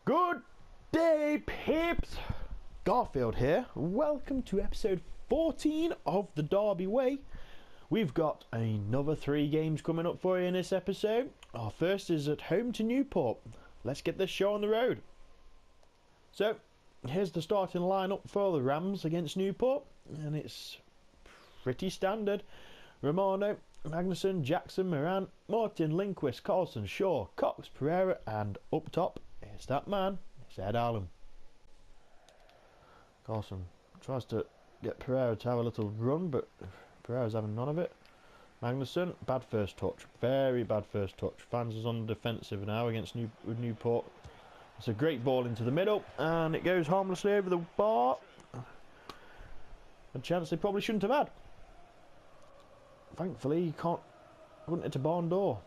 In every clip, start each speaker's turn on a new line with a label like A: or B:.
A: Good day, peeps! Garfield here. Welcome to episode 14 of the Derby Way. We've got another 3 games coming up for you in this episode. Our first is at home to Newport. Let's get this show on the road. So, here's the starting lineup for the Rams against Newport, and it's pretty standard. Romano, Magnuson, Jackson, Moran, Martin, Lindquist, Carlson, Shaw, Cox, Pereira, and up top, it's that man, it's Ed Allen. Carlson tries to get Pereira to have a little run, but Pereira's having none of it. Magnuson, bad first touch, very bad first touch. Fans is on the defensive now against Newport. It's a great ball into the middle, and it goes harmlessly over the bar. A chance they probably shouldn't have had. Thankfully, he wouldn't hit a barn door.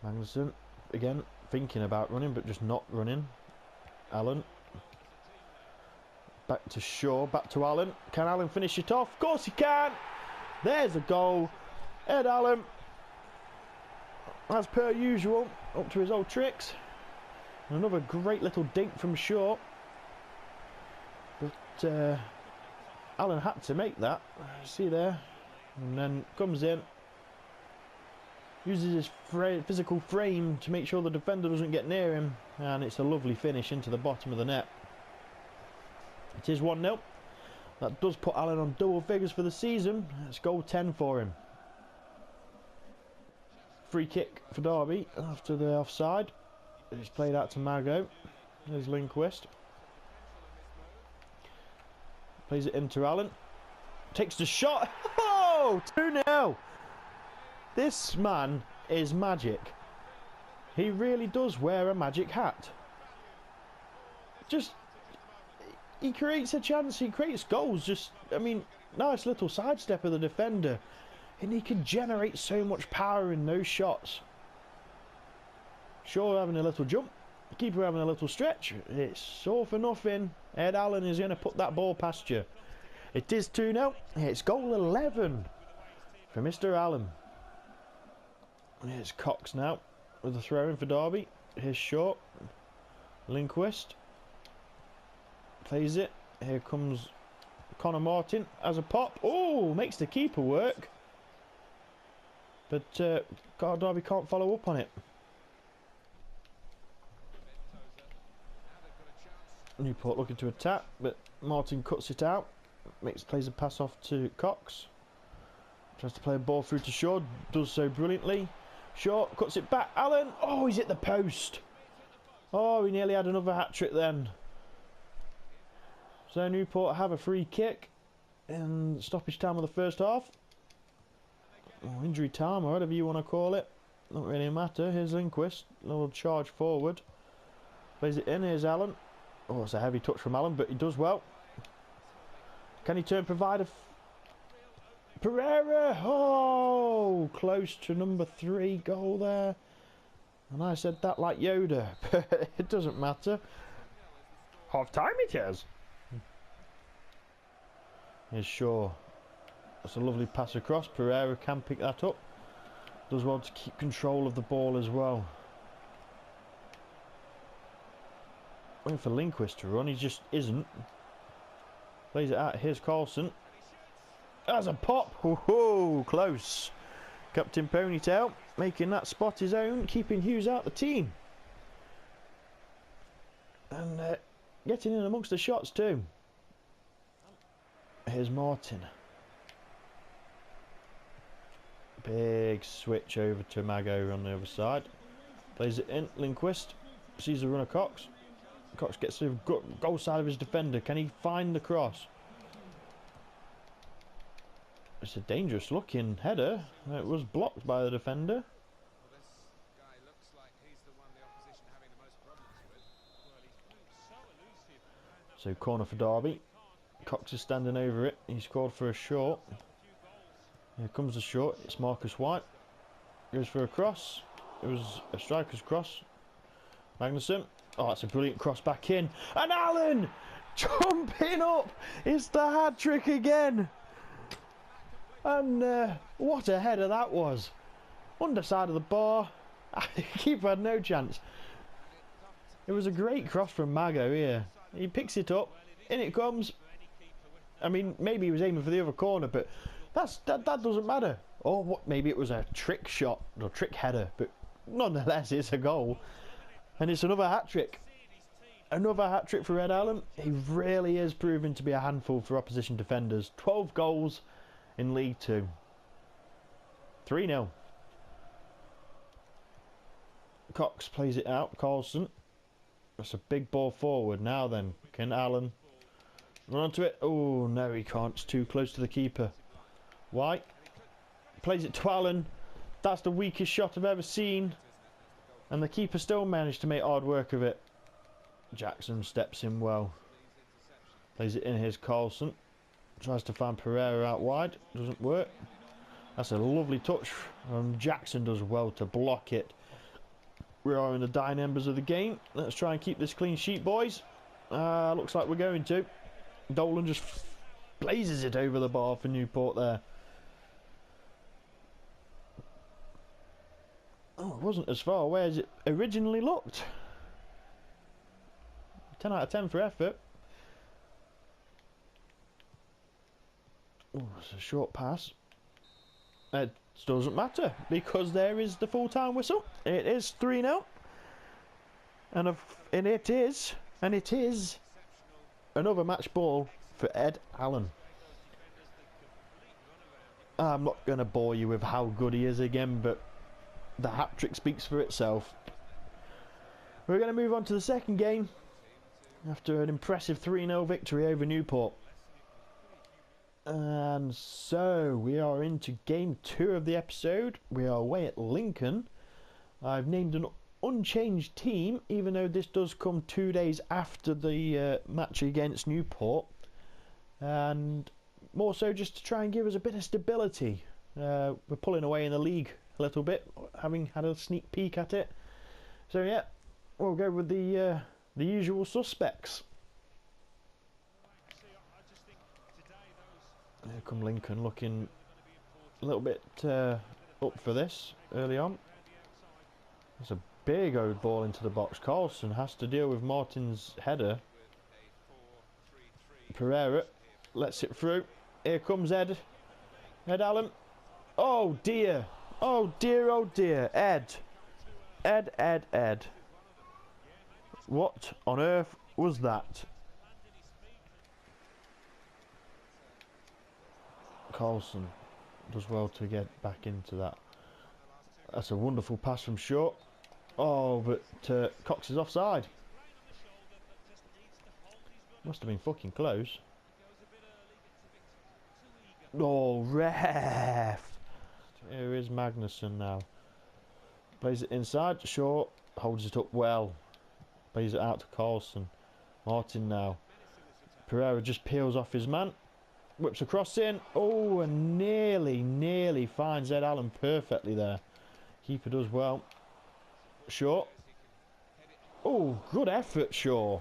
A: Magnuson, again, thinking about running, but just not running. Allen. Back to Shaw, back to Allen. Can Allen finish it off? Of course he can! There's a goal. Ed Allen, as per usual, up to his old tricks. And another great little dink from Shaw. But Allen had to make that. See there? And then comes in. Uses his physical frame to make sure the defender doesn't get near him. And it's a lovely finish into the bottom of the net. It is 1-0. That does put Allen on double figures for the season. It's goal 10 for him. Free kick for Derby after the offside. It's played out to Mago. There's Lindquist. Plays it into Allen. Takes the shot. Oh! 2-0. This man is magic. He really does wear a magic hat. He creates a chance. He creates goals. I mean, nice little sidestep of the defender. And he can generate so much power in those shots. Shaw having a little jump. Keeper having a little stretch. It's all for nothing. Ed Allen is going to put that ball past you. It is 2-0. It's goal 11 for Mr. Allen. Here's Cox now with the throw in for Derby. Here's Shaw. Lindquist. Plays it. Here comes Connor Martin as a pop. Oh, makes the keeper work. But Derby can't follow up on it. Newport looking to attack, but Martin cuts it out. Plays a pass off to Cox. Tries to play a ball through to Shaw. Does so brilliantly. Shaw cuts it back. Allen. Oh, he's hit the post. Oh, he nearly had another hat-trick then. So Newport have a free kick in stoppage time of the first half. Or injury time, or whatever you want to call it. Don't really matter. Here's Lindquist. Little charge forward. Plays it in. Here's Allen. Oh, it's a heavy touch from Allen, but he does well. Can he turn provider? Pereira! Oh, close to number 3 goal there. And I said that like Yoda, but it doesn't matter. Half time it is. Here's Shaw. That's a lovely pass across. Pereira can pick that up. Does well to keep control of the ball as well. Waiting for Lindquist to run, he just isn't. Plays it out. Here's Carlson. As a pop. Whoa, close. Captain Ponytail making that spot his own, keeping Hughes out the team. And getting in amongst the shots too. Here's Martin. Big switch over to Mago on the other side. Plays it in. Lindquist sees the run of Cox. Cox gets to the goal side of his defender. Can he find the cross? It's a dangerous looking header. It was blocked by the defender. So corner for Derby. Cox is standing over it. He scored for a short. Here comes the short. It's Marcus White. Goes for a cross. It was a striker's cross. Magnuson. Oh, that's a brilliant cross back in. And Allen jumping up. It's the hat trick again. And what a header that was. Underside of the bar. Keeper had no chance. It was a great cross from Mago here. He picks it up. In it comes. I mean, maybe he was aiming for the other corner, but that doesn't matter. Or what? Maybe it was a trick shot or trick header, but nonetheless, it's a goal. And it's another hat-trick. Another hat-trick for Ed Allen. He really is proving to be a handful for opposition defenders. 12 goals in League 2. 3-0. Cox plays it out. Carlson. That's a big ball forward. Now then, can Allen run onto it? Oh, no, he can't. It's too close to the keeper. White. Plays it to Allen. That's the weakest shot I've ever seen. And the keeper still managed to make hard work of it. Jackson steps in well. Plays it in. Here's Carlson. Tries to find Pereira out wide. Doesn't work. That's a lovely touch. Jackson does well to block it. We are in the dying embers of the game. Let's try and keep this clean sheet, boys. Looks like we're going to. Dolan just blazes it over the bar for Newport there. Oh, it wasn't as far away as it originally looked. 10 out of 10 for effort. Oh, it's a short pass. It doesn't matter because there is the full-time whistle. It is 3-0. And it is another match ball for Ed Allen. I'm not going to bore you with how good he is again, but the hat-trick speaks for itself. We're going to move on to the second game after an impressive 3-0 victory over Newport. And so we are into game 2 of the episode. We are away at Lincoln. I've named an unchanged team, even though this does come 2 days after the match against Newport. And more so just to try and give us a bit of stability. We're pulling away in the league a little bit, having had a sneak peek at it. So yeah, we'll go with the usual suspects. Here come Lincoln, looking a little bit up for this early on. It's a big old ball into the box. Carlson has to deal with Martin's header. Pereira lets it through. Here comes Ed Allen. Oh dear. Oh dear, oh dear. Ed. What on earth was that? Carlson does well to get back into that. That's a wonderful pass from short. Oh, but Cox is offside. Must have been fucking close. Oh, ref. Here is Magnuson now. Plays it inside. Short. Holds it up well. Plays it out to Carlson. Martin now. Pereira just peels off his man. Whips across in. Oh, and nearly finds Ed Allen perfectly there. Keeper does well. Shaw. Oh, good effort, Shaw.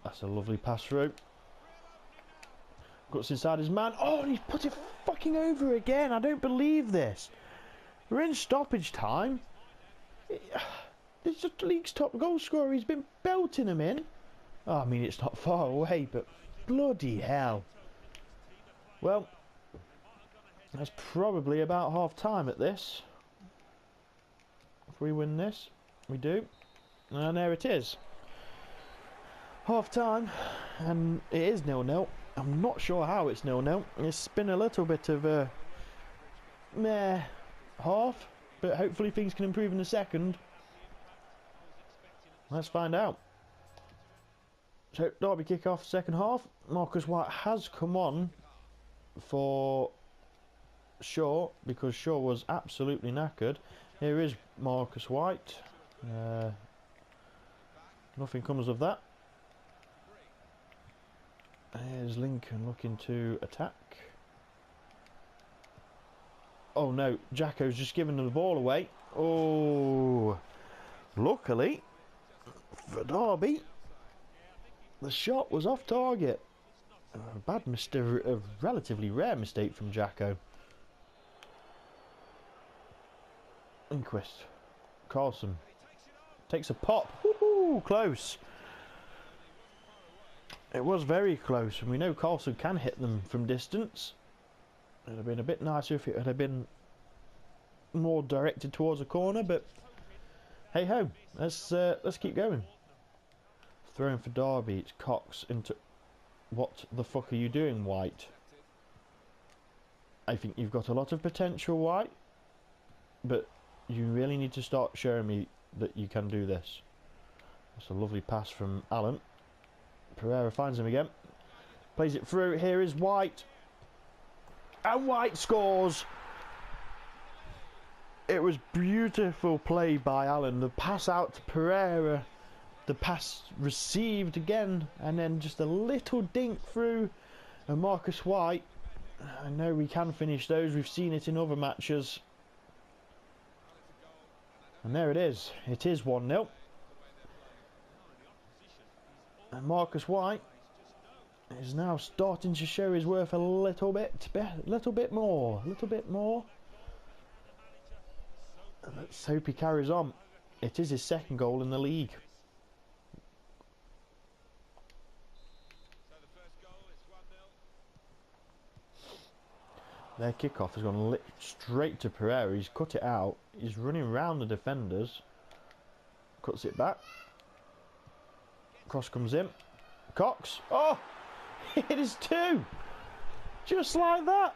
A: That's a lovely pass through. Guts inside his man. Oh, and he's put it fucking over again. I don't believe this. We're in stoppage time. It's just the league's top goal scorer. He's been belting him in. Oh, I mean, it's not far away, but bloody hell. Well, that's probably about half time at this. If we win this, we do. And there it is. Half time, and it is 0-0. I'm not sure how it's 0-0. It's been a little bit of a meh half, but hopefully things can improve in the second. Let's find out. So Derby kick off second half. Marcus White has come on for Shaw because Shaw was absolutely knackered. Here is Marcus White. Nothing comes of that. Here's Lincoln looking to attack. Oh no, Jacko's just given the ball away. Oh, luckily for Derby, the shot was off target. A bad mistake, a relatively rare mistake from Jacko. Inquist. Carlson takes a pop. Woohoo! Close. It was very close, and we know Carlson can hit them from distance. It would have been a bit nicer if it had been more directed towards a corner, but hey ho, let's keep going. Throwing for Derby, it's Cox into. What the fuck are you doing, White? I think you've got a lot of potential, White, but you really need to start showing me that you can do this. That's a lovely pass from Allen. Pereira finds him again. Plays it through. Here is White. And White scores. It was beautiful play by Allen. The pass out to Pereira. The pass received again. And then just a little dink through. And Marcus White. I know we can finish those. We've seen it in other matches. And there it is. It is 1-0. And Marcus White is now starting to show his worth a little bit more. Let's hope he carries on. It is his second goal in the league. Their kickoff has gone straight to Pereira. He's cut it out. He's running round the defenders. Cuts it back. Cross comes in. Cox. Oh! It is 2! Just like that!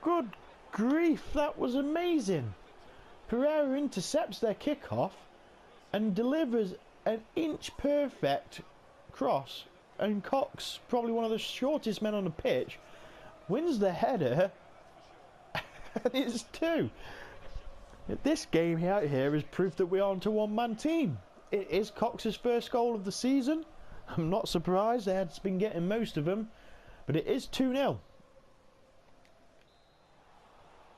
A: Good grief, that was amazing! Pereira intercepts their kickoff and delivers an inch perfect cross, and Cox, probably one of the shortest men on the pitch, wins the header and it's 2. This game out here is proof that we aren't a one-man team. It is Cox's first goal of the season. I'm not surprised, Ed's been getting most of them, but it is 2-0.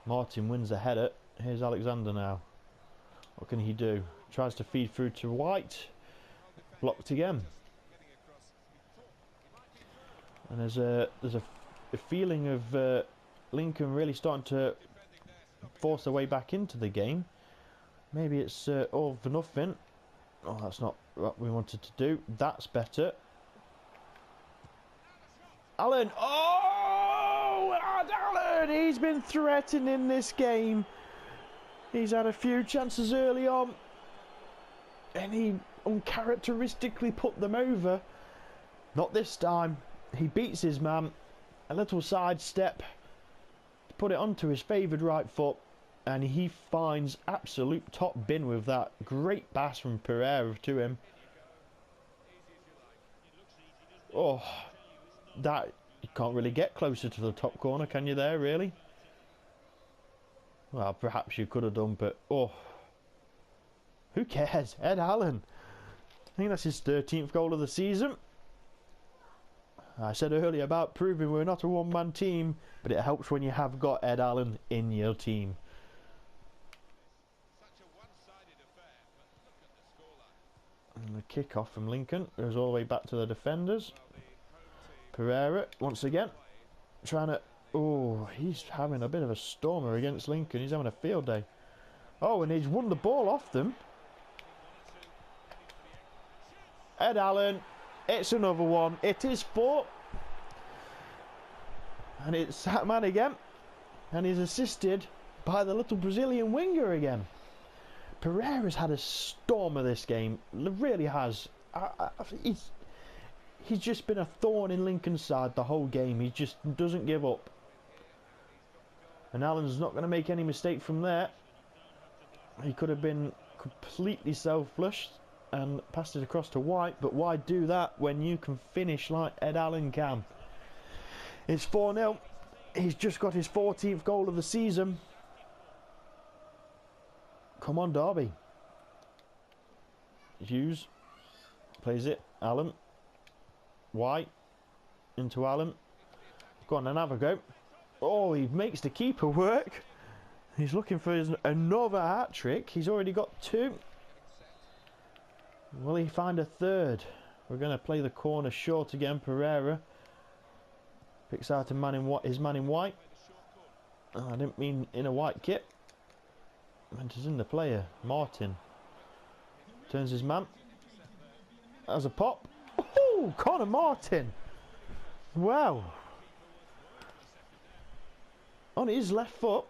A: Martin wins the header. Here's Alexander now. What can he do? Tries to feed through to White. Blocked again. And there's a feeling of Lincoln really starting to force their way back into the game. Maybe it's all for nothing. Oh, that's not what we wanted to do. That's better. Allen. Oh, Allen! He's been threatening this game. He's had a few chances early on, and he uncharacteristically put them over. Not this time. He beats his man. A little sidestep to put it onto his favoured right foot, and he finds absolute top bin with that. Great pass from Pereira to him. Oh, that, you can't really get closer to the top corner, can you there, really? Well, perhaps you could have done, but oh, who cares? Ed Allen. I think that's his 13th goal of the season. I said earlier about proving we're not a one-man team, but it helps when you have got Ed Allen in your team. And the kick-off from Lincoln goes all the way back to the defenders. Pereira, once again, trying to... Oh, he's having a bit of a stormer against Lincoln. He's having a field day. Oh, and he's won the ball off them. Ed Allen. It's another one. It is 4. And it's that man again. And he's assisted by the little Brazilian winger again. Pereira's had a storm of this game. Really has. He's just been a thorn in Lincoln's side the whole game. He just doesn't give up. And Allen's not going to make any mistake from there. He could have been completely selfless. and passed it across to White, but why do that when you can finish like Ed Allen can? It's 4-0. He's just got his 14th goal of the season. Come on, Derby. Hughes plays it. Allen. White into Allen. Go on, then have a go. Oh, he makes the keeper work. He's looking for another hat-trick. He's already got 2. Will he find a third? We're going to play the corner short again. Pereira picks out his man in white. Oh, I didn't mean in a white kit. I meant as in the player. Martin turns his man. As a pop. Oh, Connor Martin. Wow. On his left foot.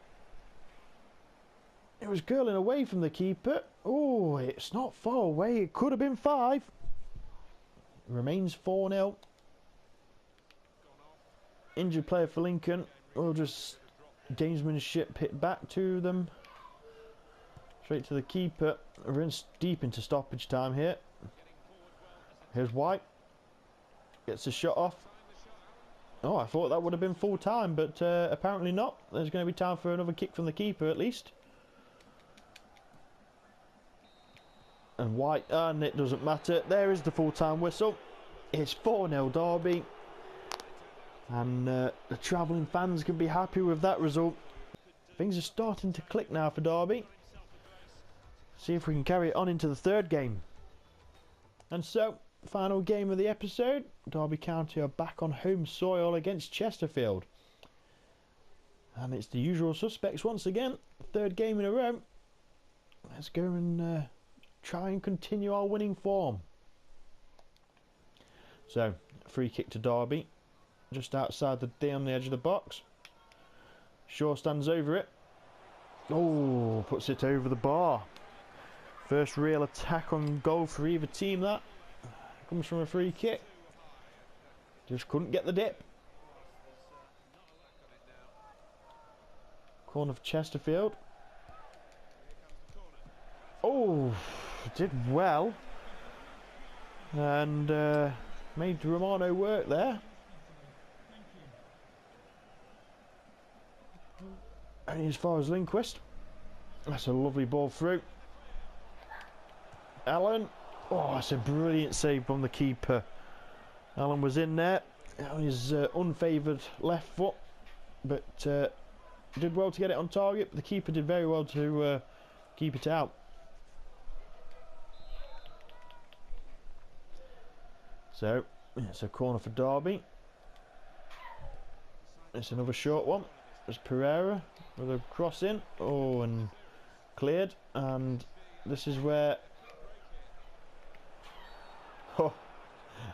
A: It was curling away from the keeper. Oh, it's not far away. It could have been 5. Remains 4-0. Injured player for Lincoln. We'll just gamesmanship hit back to them. Straight to the keeper. We're in deep into stoppage time here. Here's White. Gets a shot off. Oh, I thought that would have been full time, but apparently not. There's going to be time for another kick from the keeper at least. And White, and it doesn't matter. There is the full-time whistle. It's 4-0 Derby. And the travelling fans can be happy with that result. Things are starting to click now for Derby. See if we can carry it on into the third game. And so, final game of the episode. Derby County are back on home soil against Chesterfield. And it's the usual suspects once again. Third game in a row. Let's go and try and continue our winning form. So, free kick to Derby. Just outside the D on the edge of the box. Shaw stands over it. Oh, puts it over the bar. First real attack on goal for either team that. Comes from a free kick. Just couldn't get the dip. Corner for Chesterfield. Oh, did well. And made Romano work there. And as far as Lindquist. That's a lovely ball through. Allen. Oh, that's a brilliant save from the keeper. Allen was in there on his unfavoured left foot, but did well to get it on target. But the keeper did very well to keep it out. So it's a corner for Derby. It's another short one. There's Pereira with a cross in. Oh, and cleared. And this is where. Oh,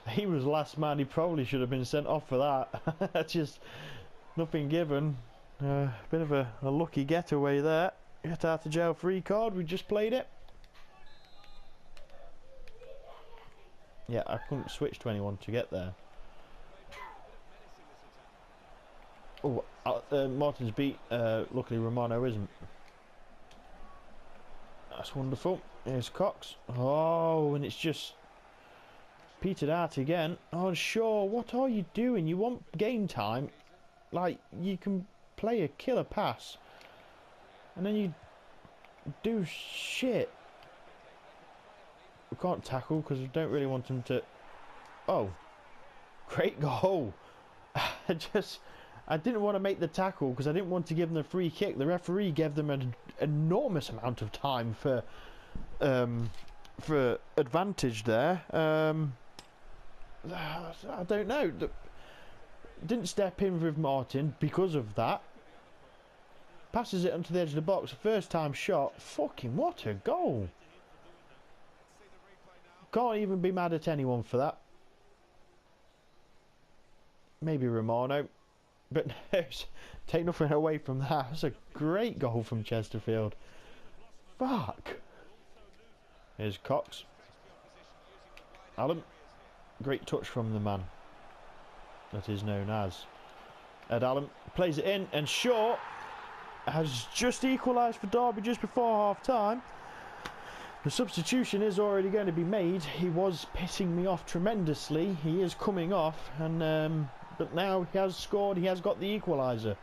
A: he was last man. He probably should have been sent off for that. Just nothing given. Bit of a lucky getaway there. Get out of jail free card. We just played it. Yeah, I couldn't switch to anyone to get there. Oh, Martin's beat. Luckily Romano isn't. That's wonderful. Here's Cox. Oh, and it's just petered out again. Oh, sure. What are you doing? You want game time? Like, you can play a killer pass, and then you do shit. We can't tackle because we don't really want him to. Oh, great goal. I didn't want to make the tackle because I didn't want to give them the free kick. The referee gave them an enormous amount of time for advantage there. I don't know. Didn't step in with Martin because of that. Passes it onto the edge of the box. First time shot. Fucking what a goal. Can't even be mad at anyone for that. Maybe Romano. But no, take nothing away from that. That's a great goal from Chesterfield. Fuck. Here's Cox. Allen. Great touch from the man that is known as Ed Allen. Plays it in, and Shaw has just equalised for Derby just before half time. The substitution is already going to be made. He was pissing me off tremendously. He is coming off, and but now he has scored. He has got the equaliser.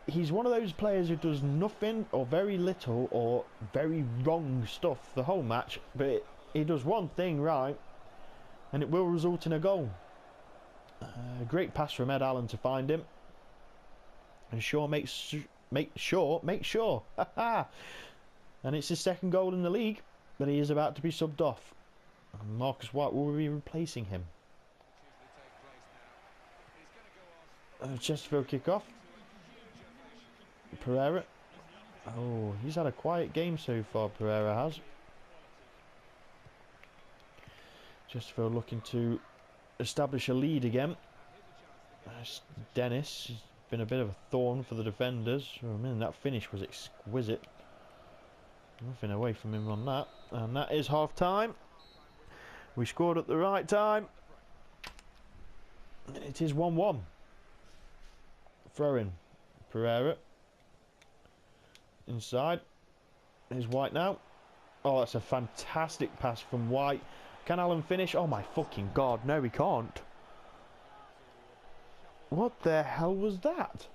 A: He's one of those players who does nothing or very little or very wrong stuff the whole match, but he does one thing right, and it will result in a goal. Great pass from Ed Allen to find him, and Shaw make sure. And it's his second goal in the league, but he is about to be subbed off. And Marcus White will be replacing him. Chesterfield kick off. Pereira. Oh, he's had a quiet game so far, Pereira has. Chesterfield looking to establish a lead again. Dennis has been a bit of a thorn for the defenders. Oh, man, that finish was exquisite. Nothing away from him on that. And that is half time. We scored at the right time. It is 1-1. Throw in. Pereira. Inside. Here's White now. Oh, that's a fantastic pass from White. Can Allen finish? Oh my fucking god. No, he can't. What the hell was that?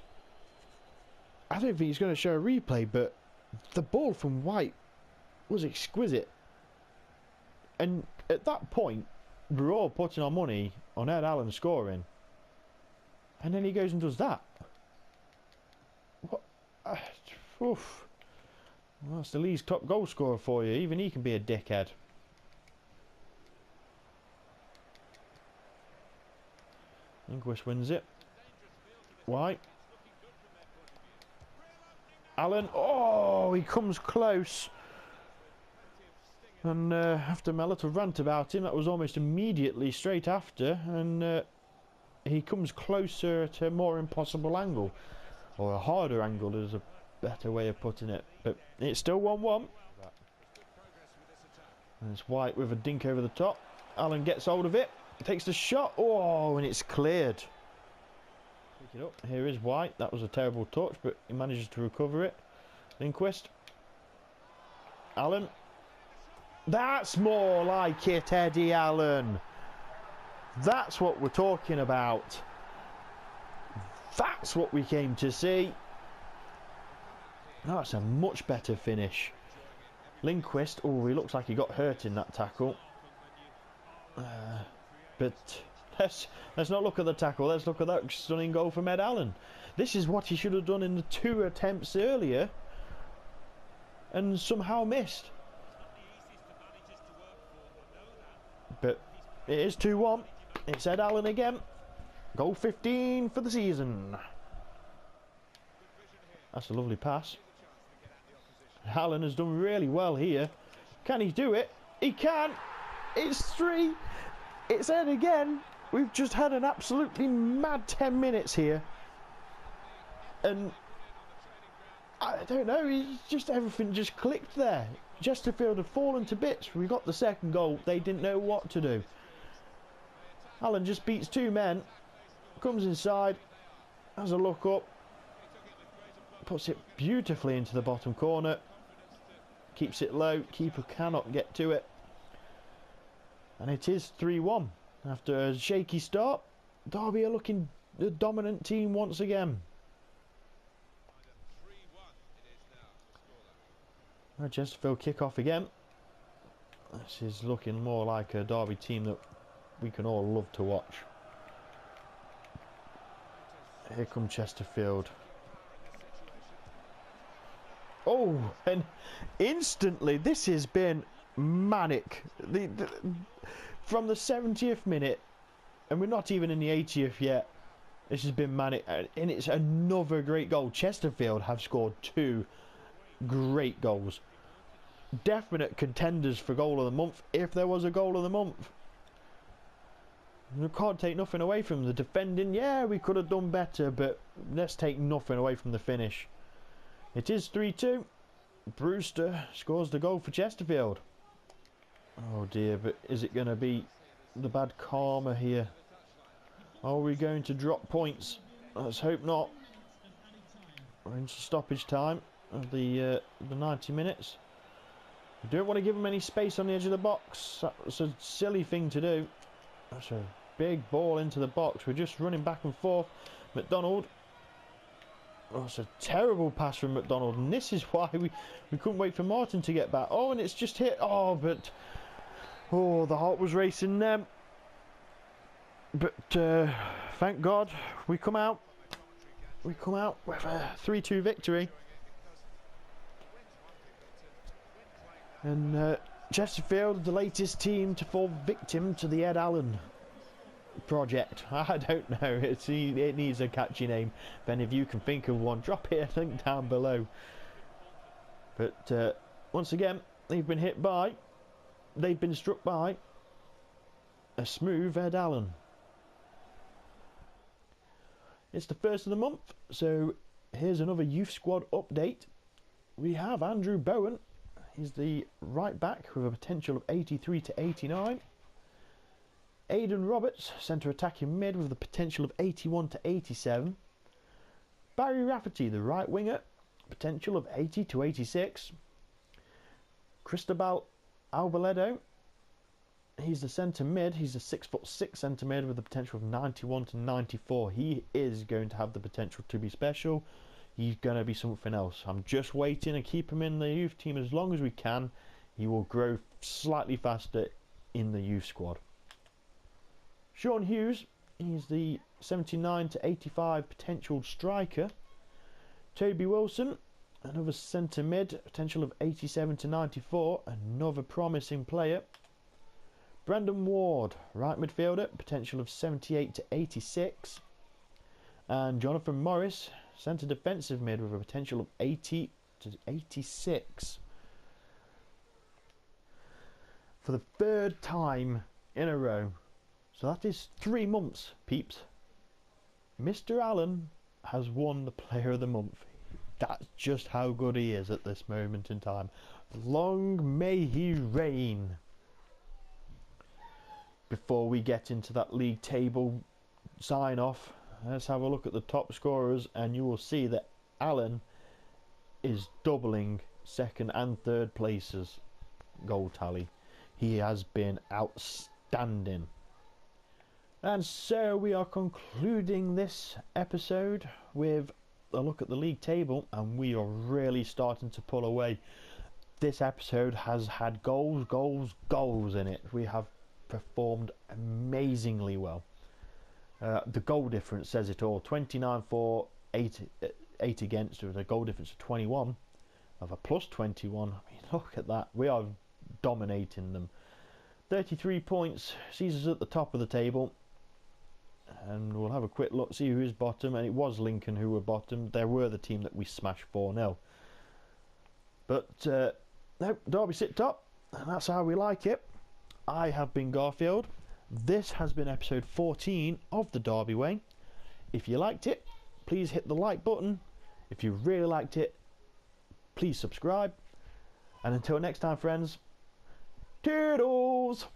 A: I don't think he's going to show a replay, but the ball from White was exquisite. And at that point, we're all putting our money on Ed Allen scoring. And then he goes and does that. What? Oof. Well, that's the league's top goal scorer for you. Even he can be a dickhead. Inquist wins it. White. Allen. Oh, he comes close. And after my little rant about him, that was almost immediately straight after. And he comes closer to a more impossible angle. Or a harder angle is a better way of putting it. But it's still 1-1. And it's White with a dink over the top. Allen gets hold of it. Takes the shot. Oh, and it's cleared. Pick it up. Here is White. That was a terrible touch, but he manages to recover it. Lindquist. Allen. That's more like it, Eddie Allen. That's what we're talking about. That's what we came to see. That's a much better finish. Lindquist. Oh, he looks like he got hurt in that tackle. But let's not look at the tackle. Let's look at that stunning goal from Ed Allen. This is what he should have done in the 2 attempts earlier, and somehow missed. But it is 2-1. It's Ed Allen again. Goal 15 for the season. That's a lovely pass. Allen has done really well here. Can he do it? He can. It's 3. It's Ed again. We've just had an absolutely mad 10 minutes here. And I don't know, everything just clicked there. Chesterfield had fallen to bits. We got the second goal. They didn't know what to do. Allen just beats 2 men. Comes inside. Has a look up. Puts it beautifully into the bottom corner. Keeps it low. Keeper cannot get to it. And it is 3-1. After a shaky start, Derby are looking the dominant team once again. Chesterfield kick off again. This is looking more like a Derby team that we can all love to watch. Here comes Chesterfield. Oh, and instantly this has been manic. From the 70th minute, and we're not even in the 80th yet, this has been manic, and it's another great goal. Chesterfield have scored 2 great goals. Definite contenders for goal of the month, if there was a goal of the month. You can't take nothing away from the defending. Yeah, we could have done better, but let's take nothing away from the finish. It is 3-2. Brewster scores the goal for Chesterfield. Oh dear, but is it going to be the bad karma here? Are we going to drop points? Let's hope not. We're into stoppage time of the 90 minutes. You don't want to give him any space on the edge of the box. That's a silly thing to do. That's a big ball into the box. We're just running back and forth. McDonald. Oh, it's a terrible pass from McDonald, and this is why we couldn't wait for Martin to get back. Oh, and it's just hit. Oh, but oh, the heart was racing them. But thank God we come out. We come out with a 3-2 victory. And Chesterfield, the latest team to fall victim to the Ed Allen project. I don't know, it needs a catchy name. If any of you can think of one, drop it a link down below. But once again, they've been struck by a smooth Ed Allen. It's the first of the month, so here's another youth squad update. We have Andrew Bowen. He's the right back with a potential of 83 to 89. Aidan Roberts, centre attacking mid with the potential of 81 to 87. Barry Rafferty, the right winger, potential of 80 to 86. Cristobal Albaledo, he's the centre mid. He's a 6'6" centre mid with the potential of 91 to 94. He is going to have the potential to be special. He's going to be something else. I'm just waiting and keep him in the youth team as long as we can. He will grow slightly faster in the youth squad. Sean Hughes, he's the 79 to 85 potential striker. Toby Wilson, another centre mid, potential of 87 to 94, another promising player. Brandon Ward, right midfielder, potential of 78 to 86. And Jonathan Morris, centre defensive mid with a potential of 80 to 86. For the third time in a row. So that is 3 months, peeps. Mr. Allen has won the Player of the Month. That's just how good he is at this moment in time. Long may he reign. Before we get into that league table sign off, let's have a look at the top scorers, and you will see that Allen is doubling second and third places goal tally. He has been outstanding. And so we are concluding this episode with a look at the league table, and we are really starting to pull away. This episode has had goals in it. We have performed amazingly well. The goal difference says it all. 29 for, 8 against, with a goal difference of 21, of a plus 21. I mean, look at that. We are dominating them. 33 points sees us at the top of the table. And we'll have a quick look, see who is bottom. And it was Lincoln who were bottom. They were the team that we smashed 4-0. But no, Derby sit top, and that's how we like it. I have been Garfield. This has been episode 14 of the Derby Way. If you liked it, please hit the like button. If you really liked it, please subscribe. And until next time, friends, toodles!